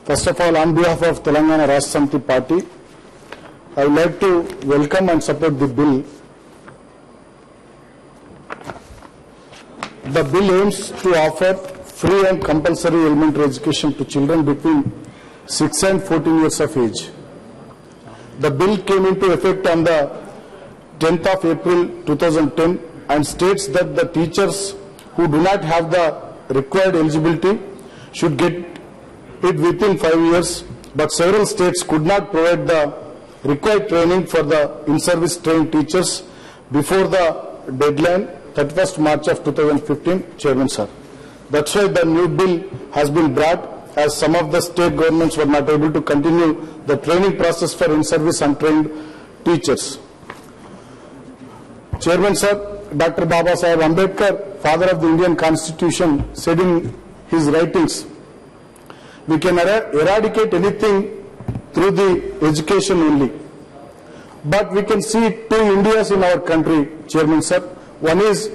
First of all, on behalf of Telangana Rashtra Samiti Party, I would like to welcome and support the bill. The bill aims to offer free and compulsory elementary education to children between 6 and 14 years of age. The bill came into effect on the 10th of April 2010 and states that the teachers who do not have the required eligibility should get it within 5 years, but several states could not provide the required training for the in-service trained teachers before the deadline 31st March of 2015, Chairman sir. That's why the new bill has been brought, as some of the state governments were not able to continue the training process for in-service untrained teachers. Chairman sir, Dr. Baba Saheb Ambedkar, father of the Indian Constitution, said in his writings, we can eradicate anything through the education only. But we can see two Indias in our country, Chairman sir. One is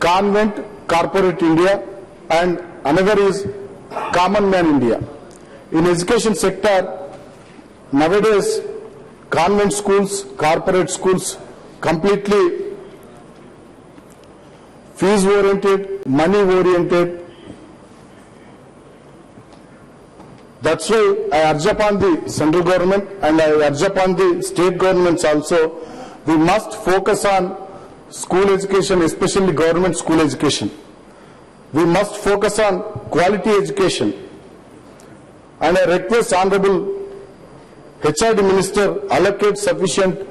convent, corporate India, and another is common man India. In education sector, nowadays, convent schools, corporate schools, completely fees-oriented, money-oriented. That's why I urge upon the central government and I urge upon the state governments also, we must focus on school education, especially government school education. We must focus on quality education. And I request Honorable HRD Minister allocate sufficient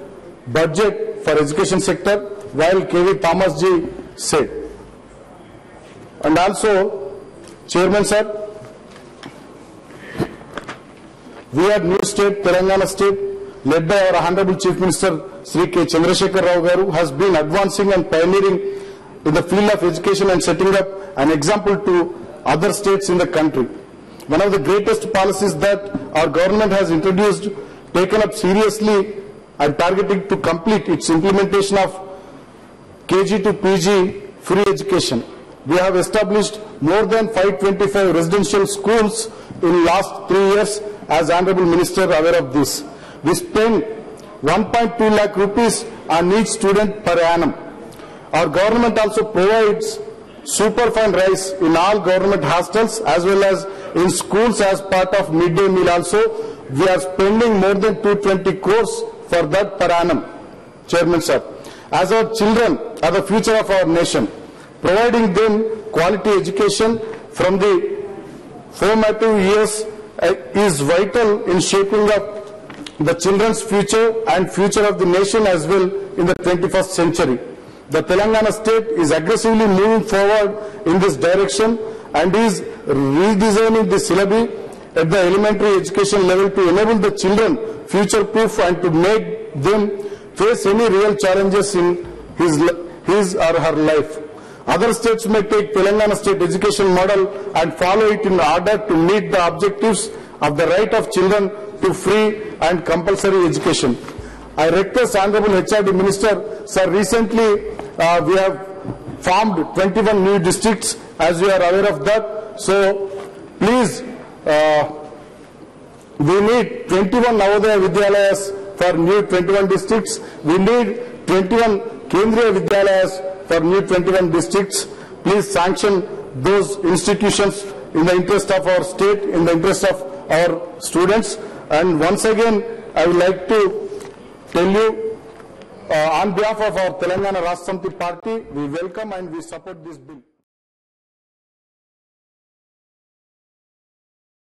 budget for education sector, while KV Thomas ji said. And also, Chairman sir, we are new state, Telangana state, led by our Honorable Chief Minister Sri K. Chandrasekhar Rao Garu, has been advancing and pioneering in the field of education and setting up an example to other states in the country. One of the greatest policies that our government has introduced, taken up seriously and targeting to complete its implementation of KG to PG free education. We have established more than 525 residential schools in last 3 years, as Honorable Minister aware of this. We spend 1.2 lakh rupees on each student per annum. Our government also provides superfund rice in all government hostels as well as in schools as part of midday meal also. We are spending more than 220 crores for that per annum, Chairman sir. As our children are the future of our nation, providing them quality education from the formative years is vital in shaping up the children's future and future of the nation as well in the 21st century. The Telangana state is aggressively moving forward in this direction and is redesigning the syllabi at the elementary education level to enable the children future-proof and to make them face any real challenges in his or her life. Other states may take Telangana state education model and follow it in order to meet the objectives of the right of children to free and compulsory education. I request Honorable HRD Minister, sir, recently we have formed 21 new districts, as you are aware of that. So please, we need 21 Navodaya Vidyalayas for new 21 districts. We need 21 Kendriya Vidyalayas for new 21 districts. Please sanction those institutions in the interest of our state, in the interest of our students. And once again, I would like to tell you, on behalf of our Telangana Rashtra Samiti Party, we welcome and we support this bill.